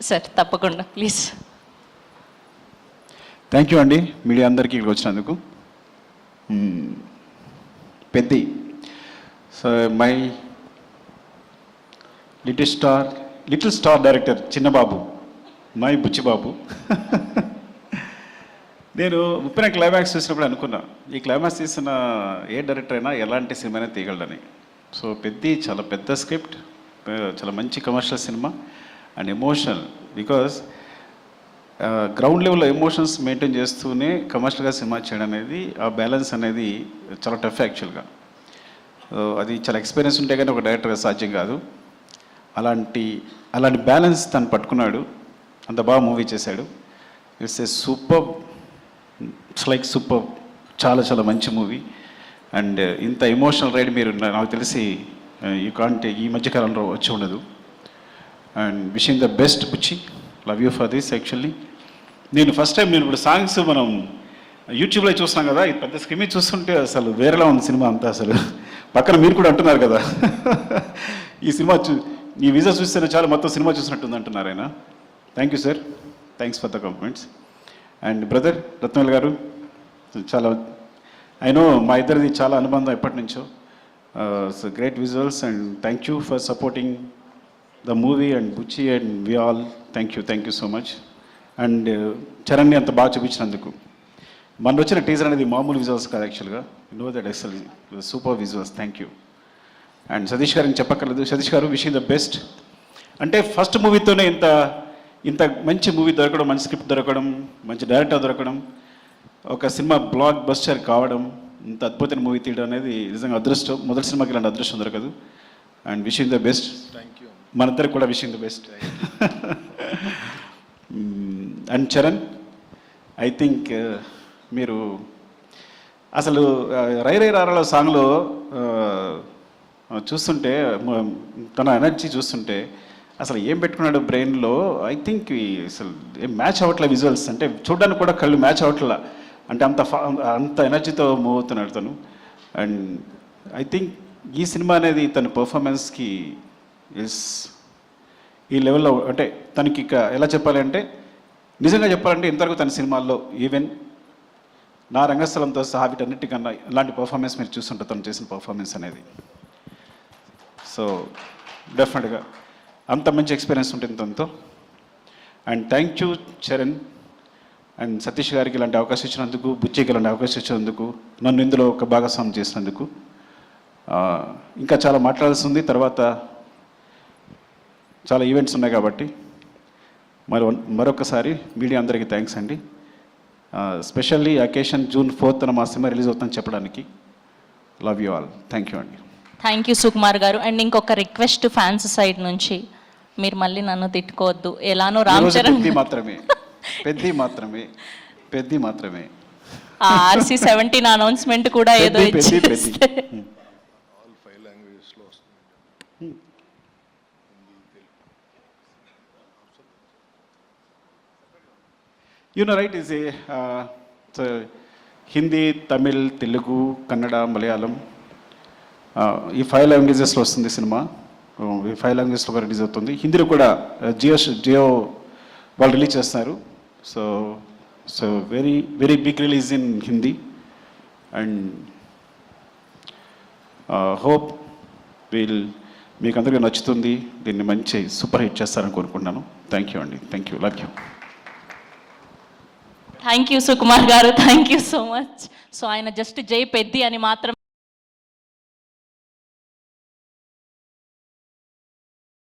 Sir తప్పకుండా please. Thank you అండి media అందరికీ ఇక్కడికి వచ్చినందుకు. Peddi so my little star director Chinnababu, my Buchibabu. నేను ఉప్పిన క్లైమాక్స్ చూసినప్పుడు అనుకున్నా ఈ క్లైమాక్స్ తీసిన ఏ డైరెక్టర్ అయినా ఎలాంటి సినిమానే తీయగలడని. సో పెద్ది చాలా పెద్ద స్క్రిప్ట్, చాలా మంచి commercial cinema and emotional. Because ground లెవెల్లో ఎమోషన్స్ మెయింటైన్ చేస్తూనే కమర్షియల్గా సినిమా చేయడం అనేది, ఆ బ్యాలెన్స్ అనేది చాలా టఫ్ యాక్చువల్గా. అది చాలా ఎక్స్పీరియన్స్ ఉంటే కానీ ఒక డైరెక్టర్గా సాధ్యం కాదు. అలాంటి బ్యాలెన్స్ తను పట్టుకున్నాడు, అంత బాగా మూవీ చేశాడు. It's a super, it's like super, చాలా చాలా మంచి మూవీ. అండ్ ఇంత ఎమోషనల్ రైడ్ మీరు నాకు తెలిసి యూ కాంట్ ఈ మధ్యకాలంలో వచ్చి ఉండదు. And wishing the best Buchi, love you for this. Actually నేను ఫస్ట్ టైం ఇప్పుడు సాంగ్స్ మనం యూట్యూబ్లో చూస్తున్నాం కదా, ఈ పెద్ద స్క్రీన్ చూస్తుంటే అసలు వేరేలా ఉంది సినిమా అంతా. అసలు పక్కన మీరు కూడా అంటున్నారు కదా ఈ సినిమా ఈ విజువల్స్ చూస్తేనే చాలా మొత్తం సినిమా చూసినట్టుంది అంటున్నారు ఆయన. Thank you sir, thanks for the compliments. And brother Rathnavel గారు, చాలా ఐ నో మా ఇద్దరిది చాలా అనుబంధం ఎప్పటి నుంచో. So great visuals and thank you for supporting the movie and Buchi and we all. Thank you so much. And చరణ్ని అంత బాగా చూపించినందుకు. మన వచ్చిన టీజర్ అనేది మామూలు విజువల్స్ కాదు యాక్చువల్గా, నో దట్ అసలు super visuals. Thank you. And Satish గారికి చెప్పక్కర్లేదు. సతీష్ గారు విషింగ్ ద బెస్ట్. అంటే ఫస్ట్ మూవీతోనే ఇంత మంచి మూవీ దొరకడం, మంచి స్క్రిప్ట్ దొరకడం, మంచి డైరెక్టర్ దొరకడం, ఒక సినిమా బ్లాక్ బస్టర్ కావడం, ఇంత అద్భుతమైన మూవీ తీయడం అనేది నిజంగా అదృష్టం. మొదటి సినిమాకి ఇలాంటి అదృష్టం దొరకదు. And wishing the best. Thank you. మనందరికి కూడా wishing the best. And Charan, I think మీరు అసలు రై రై రారాల సాంగ్లో చూస్తుంటే తన ఎనర్జీ చూస్తుంటే అసలు ఏం పెట్టుకున్నాడు బ్రెయిన్లో, ఐ థింక్ అసలు ఏం మ్యాచ్ అవ్వట్లే విజువల్స్. అంటే చూడడానికి కూడా కళ్ళు మ్యాచ్ అవ్వట్లా, అంటే అంత ఎనర్జీతో మూవ్ అవుతున్నాడు తను. అండ్ ఐ థింక్ ఈ సినిమా అనేది తన పర్ఫార్మెన్స్కి ఈ లెవెల్లో, అంటే తనకి ఇక ఎలా చెప్పాలి అంటే, నిజంగా చెప్పాలంటే ఇంతవరకు తన సినిమాల్లో ఈవెన్ నా రంగస్థలంతో సహా వీటన్నిటికన్నా ఇలాంటి పర్ఫార్మెన్స్ మీరు చూస్తుంటారు తను చేసిన పర్ఫార్మెన్స్ అనేది. సో డెఫినెట్గా అంత మంచి ఎక్స్పీరియన్స్ ఉంటుంది తనతో. And thank you Charan and Satish గారికి ఇలాంటి అవకాశం ఇచ్చినందుకు, బుచ్చికి ఇలాంటి అవకాశం ఇచ్చినందుకు, నన్ను ఇందులో ఒక భాగస్వామ్యం చేసినందుకు. ఇంకా చాలా మాట్లాడాల్సి ఉంది, తర్వాత చాలా ఈవెంట్స్ ఉన్నాయి కాబట్టి మరొకసారి మీడియా అందరికీ థ్యాంక్స్ అండి. స్పెషల్లీ అకేషన్ June 4th మా సినిమా రిలీజ్ అవుతుందని చెప్పడానికి. Love you all. Thank you అండి. థ్యాంక్ యూ సుకుమార్ గారు. అండ్ ఇంకొక రిక్వెస్ట్ ఫ్యాన్స్ సైడ్ నుంచి, మీరు మళ్ళీ నన్ను తిట్టుకోవద్దు. ఎలానో రామ్ చరణ్ పెద్ది మాత్రమే RC 17 అనౌన్స్మెంట్ కూడా ఏదో ఇచ్చేస్తే రైట్ ఈజ్ హిందీ, తమిళ్, తెలుగు, కన్నడ, మలయాళం, ఈ 5 లాంగ్వేజెస్లో వస్తుంది సినిమా. ఈ 5 లాంగ్వేజెస్లో కూడా రిలీజ్ అవుతుంది. హిందీలో కూడా జియో వాళ్ళు రిలీజ్ చేస్తున్నారు. So very very big release in Hindi. And hope మీకు అందరికీ నచ్చుతుంది. దీన్ని మంచి సూపర్ హిట్ చేస్తారని కోరుకుంటున్నాను. థ్యాంక్ యూ అండి. Thank you. Love you. Thank you Sukumar garu. Thank you so much. So ఆయన జస్ట్ జై పెద్ది అని మాత్రం